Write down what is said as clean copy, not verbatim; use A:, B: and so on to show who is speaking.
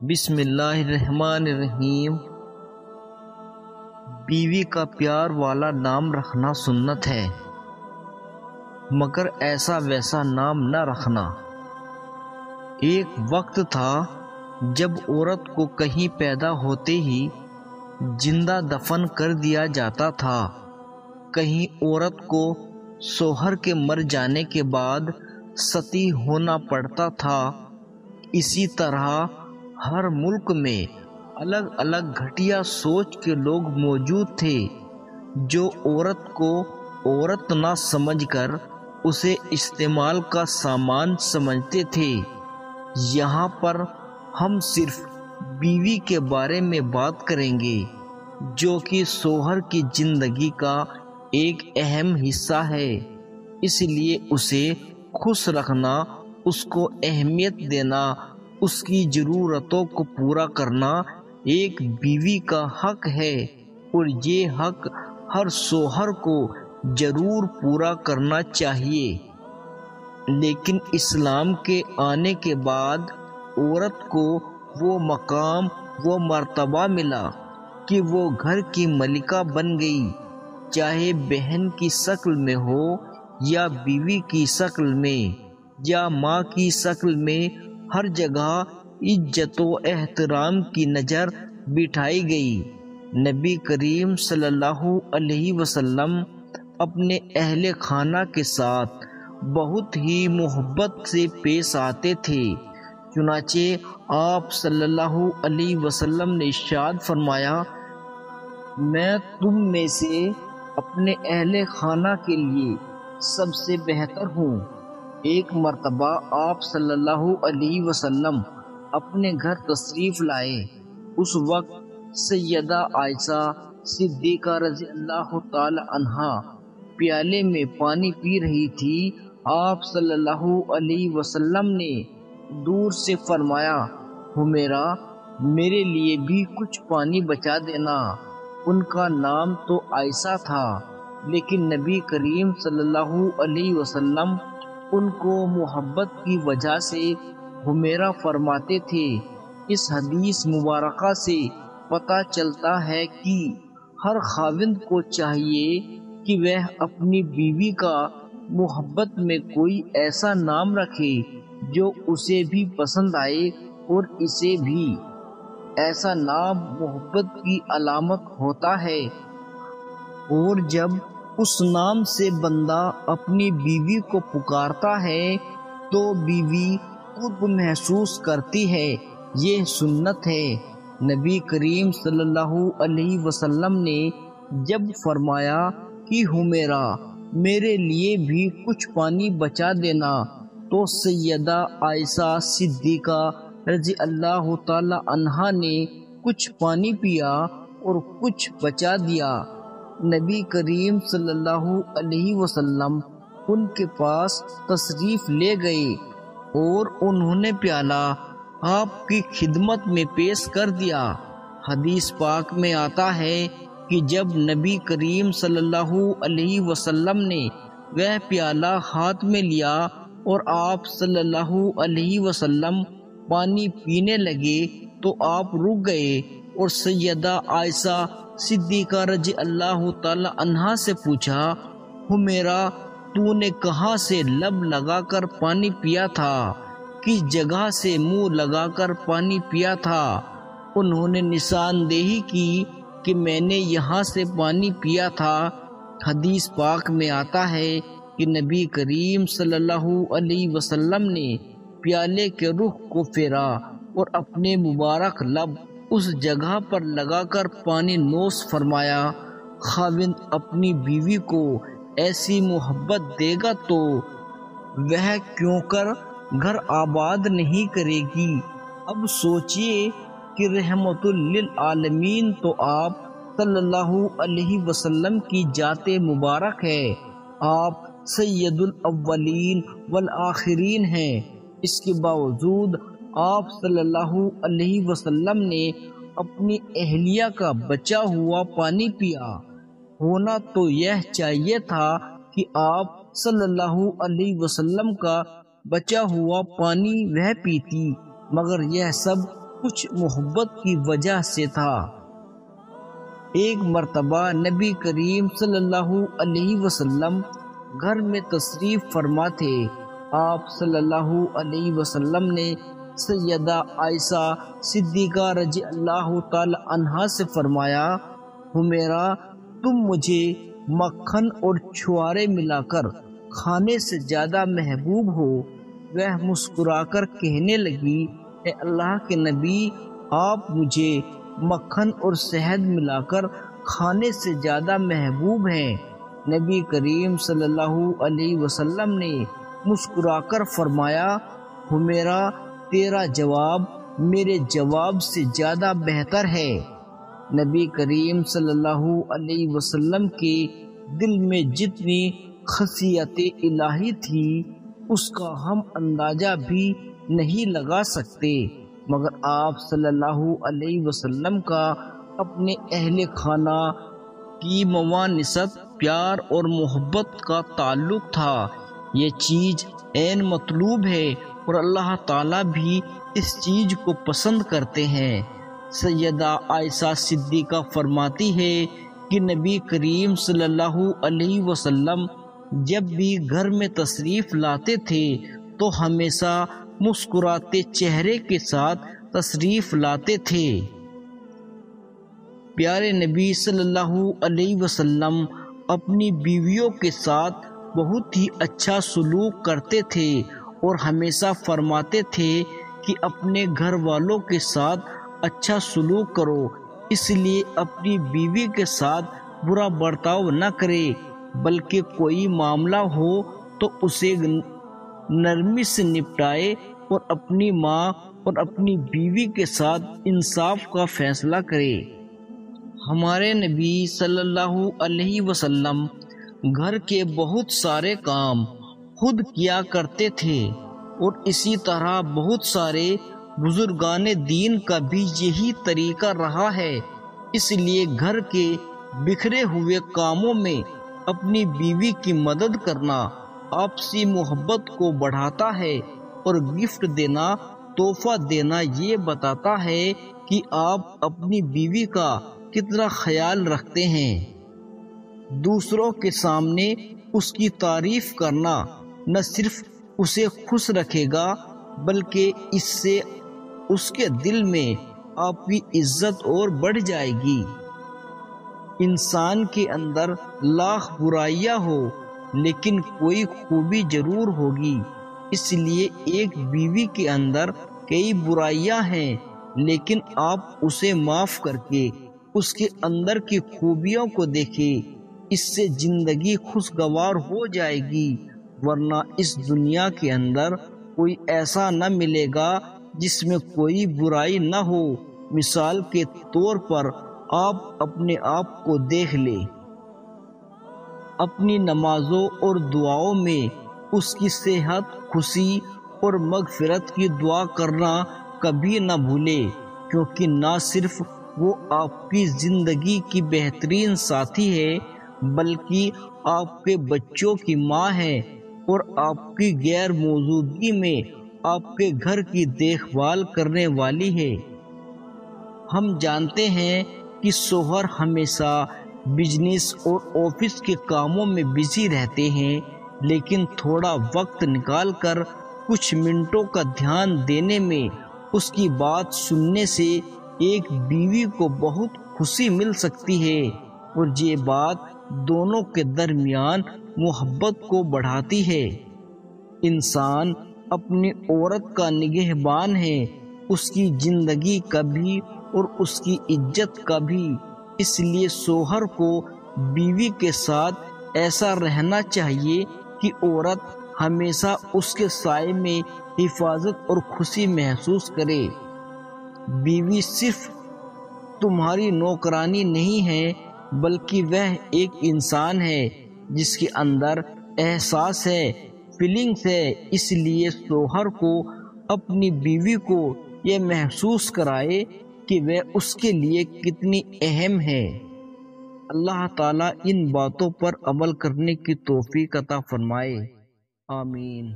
A: بسم اللہ الرحمن الرحیم۔ بیوی کا پیار والا نام رکھنا سنت ہے، مگر ایسا ویسا نام نہ رکھنا۔ ایک وقت تھا جب عورت کو کہیں پیدا ہوتے ہی زندہ دفن کر دیا جاتا تھا، کہیں عورت کو شوہر کے مر جانے کے بعد ستی ہونا پڑتا تھا۔ اسی طرح ہر ملک میں الگ الگ گھٹیا سوچ کے لوگ موجود تھے جو عورت کو عورت نہ سمجھ کر اسے استعمال کا سامان سمجھتے تھے۔ یہاں پر ہم صرف بیوی کے بارے میں بات کریں گے، جو کہ شوہر کی زندگی کا ایک اہم حصہ ہے، اس لیے اسے خوش رکھنا، اس کو اہمیت دینا، اس کی ضرورتوں کو پورا کرنا ایک بیوی کا حق ہے، اور یہ حق ہر شوہر کو ضرور پورا کرنا چاہیے۔ لیکن اسلام کے آنے کے بعد عورت کو وہ مقام، وہ مرتبہ ملا کہ وہ گھر کی ملکہ بن گئی، چاہے بہن کی شکل میں ہو یا بیوی کی شکل میں یا ماں کی شکل میں۔ ہر جگہ عزت و احترام کی نظر بٹھائی گئی۔ نبی کریم صلی اللہ علیہ وسلم اپنے اہل خانہ کے ساتھ بہت ہی محبت سے پیش آتے تھے، چنانچہ آپ صلی اللہ علیہ وسلم نے ارشاد فرمایا، میں تم میں سے اپنے اہل خانہ کے لیے سب سے بہتر ہوں۔ ایک مرتبہ آپ صلی اللہ علیہ وسلم اپنے گھر تشریف لائے۔ اس وقت سیدہ عائشہ صدیقہ رضی اللہ تعالی عنہا پیالے میں پانی پی رہی تھی۔ آپ صلی اللہ علیہ وسلم نے دور سے فرمایا، حمیرہ، میرے لیے بھی کچھ پانی بچا دینا۔ ان کا نام تو عائشہ تھا، لیکن نبی کریم صلی اللہ علیہ وسلم ان کو محبت کی وجہ سے حمیرہ فرماتے تھے۔ اس حدیث مبارکہ سے پتہ چلتا ہے کہ ہر خاوند کو چاہیے کہ وہ اپنی بیوی کا محبت میں کوئی ایسا نام رکھے جو اسے بھی پسند آئے اور اسے بھی۔ ایسا نام محبت کی علامت ہوتا ہے، اور جب اس نام سے بندہ اپنی بیوی کو پکارتا ہے تو بیوی قرب محسوس کرتی ہے۔ یہ سنت ہے۔ نبی کریم صلی اللہ علیہ وسلم نے جب فرمایا کہ حمیرہ، میرے لیے بھی کچھ پانی بچا دینا، تو سیدہ عائشہ صدیقہ رضی اللہ تعالی عنہا نے کچھ پانی پیا اور کچھ بچا دیا۔ نبی کریم صلی اللہ علیہ وسلم ان کے پاس تشریف لے گئے اور انہوں نے پیالہ آپ کی خدمت میں پیش کر دیا۔ حدیث پاک میں آتا ہے کہ جب نبی کریم صلی اللہ علیہ وسلم نے وہ پیالہ ہاتھ میں لیا اور آپ صلی اللہ علیہ وسلم پانی پینے لگے تو آپ رک گئے اور سیدہ عائشہ صدیقہ رضی اللہ تعالی عنہا سے پوچھا، حمیرہ، تو نے کہاں سے لب لگا کر پانی پیا تھا؟ کس جگہ سے منہ لگا کر پانی پیا تھا؟ انہوں نے نشاندہی کی کہ میں نے یہاں سے پانی پیا تھا۔ حدیث پاک میں آتا ہے کہ نبی کریم صلی اللہ علیہ وسلم نے پیالے کے رخ کو پھیرا اور اپنے مبارک لب اس جگہ پر لگا کر پانی نوش فرمایا۔ خاوند اپنی بیوی کو ایسی محبت دے گا تو وہ کیوں کر گھر آباد نہیں کرے گی۔ اب سوچئے کہ رحمت للعالمین تو آپ صلی اللہ علیہ وسلم کی ذات مبارک ہے، آپ سید الاولین والآخرین ہیں۔ اس کے باوجود آپ صلی اللہ علیہ وسلم نے اپنی اہلیہ کا بچا ہوا پانی پیا۔ ہونا تو یہ چاہیے تھا کہ آپ صلی اللہ علیہ وسلم کا بچا ہوا پانی وہ پیتی، مگر یہ سب کچھ محبت کی وجہ سے تھا۔ ایک مرتبہ نبی کریم صلی اللہ علیہ وسلم گھر میں تشریف فرما تھے۔ آپ صلی اللہ علیہ وسلم نے سیدہ عائشہ صدیقہ رضی اللہ تعالی عنہا سے فرمایا، حمیرہ تم مجھے مکھن اور چھوارے ملا کر کھانے سے زیادہ محبوب ہو۔ وہ مسکرا کر کہنے لگی، اے اللہ کے نبی، آپ مجھے مکھن اور شہد ملا کر کھانے سے زیادہ محبوب ہیں۔ نبی کریم صلی اللہ علیہ وسلم نے مسکرا کر فرمایا، حمیرہ تیرا جواب میرے جواب سے زیادہ بہتر ہے۔ نبی کریم صلی اللہ علیہ وسلم کے دل میں جتنی خشیت الہی تھی اس کا ہم اندازہ بھی نہیں لگا سکتے، مگر آپ صلی اللہ علیہ وسلم کا اپنے اہل خانہ کی موانست، پیار اور محبت کا تعلق تھا۔ یہ چیز عین مطلوب ہے اور اللہ تعالیٰ بھی اس چیز کو پسند کرتے ہیں۔ سیدہ عائشہ صدیقہ فرماتی ہے کہ نبی کریم صلی اللہ علیہ وسلم جب بھی گھر میں تشریف لاتے تھے تو ہمیشہ مسکراتے چہرے کے ساتھ تشریف لاتے تھے۔ پیارے نبی صلی اللہ علیہ وسلم اپنی بیویوں کے ساتھ بہت ہی اچھا سلوک کرتے تھے اور ہمیشہ فرماتے تھے کہ اپنے گھر والوں کے ساتھ اچھا سلوک کرو، اس لیے اپنی بیوی کے ساتھ برا برتاؤ نہ کرے، بلکہ کوئی معاملہ ہو تو اسے نرمی سے نپٹائے اور اپنی ماں اور اپنی بیوی کے ساتھ انصاف کا فیصلہ کرے۔ ہمارے نبی صلی اللہ علیہ وسلم گھر کے بہت سارے کام خود کیا کرتے تھے اور اسی طرح بہت سارے بزرگان دین کا بھی یہی طریقہ رہا ہے۔ اس لیے گھر کے بکھرے ہوئے کاموں میں اپنی بیوی کی مدد کرنا آپسی محبت کو بڑھاتا ہے اور گفٹ دینا، تحفہ دینا یہ بتاتا ہے کہ آپ اپنی بیوی کا کتنا خیال رکھتے ہیں۔ دوسروں کے سامنے اس کی تعریف کرنا نہ صرف اسے خوش رکھے گا بلکہ اس سے اس کے دل میں آپ کی عزت اور بڑھ جائے گی۔ انسان کے اندر لاکھ برائیاں ہو لیکن کوئی خوبی ضرور ہوگی، اس لیے ایک بیوی کے اندر کئی برائیاں ہیں لیکن آپ اسے معاف کر کے اس کے اندر کی خوبیوں کو دیکھیں، اس سے زندگی خوشگوار ہو جائے گی، ورنہ اس دنیا کے اندر کوئی ایسا نہ ملے گا جس میں کوئی برائی نہ ہو۔ مثال کے طور پر آپ اپنے آپ کو دیکھ لیں، اپنی نمازوں اور دعاؤں میں اس کی صحت، خوشی اور مغفرت کی دعا کرنا کبھی نہ بھولے، کیونکہ نہ صرف وہ آپ کی زندگی کی بہترین ساتھی ہے بلکہ آپ کے بچوں کی ماں ہے اور آپ کی غیر موجودگی میں آپ کے گھر کی دیکھ بھال کرنے والی ہے۔ ہم جانتے ہیں کہ شوہر ہمیشہ بزنس اور آفس کے کاموں میں بزی رہتے ہیں، لیکن تھوڑا وقت نکال کر کچھ منٹوں کا دھیان دینے میں، اس کی بات سننے سے ایک بیوی کو بہت خوشی مل سکتی ہے اور یہ بات دونوں کے درمیان محبت کو بڑھاتی ہے۔ انسان اپنی عورت کا نگہبان ہے، اس کی زندگی کا بھی اور اس کی عزت کا بھی، اس لیے شوہر کو بیوی کے ساتھ ایسا رہنا چاہیے کہ عورت ہمیشہ اس کے سائے میں حفاظت اور خوشی محسوس کرے۔ بیوی صرف تمہاری نوکرانی نہیں ہے بلکہ وہ ایک انسان ہے جس کے اندر احساس ہے، فیلنگز ہے، اس لیے شوہر کو اپنی بیوی کو یہ محسوس کرائے کہ وہ اس کے لیے کتنی اہم ہے۔ اللہ تعالیٰ ان باتوں پر عمل کرنے کی توفیق عطا فرمائے، آمین۔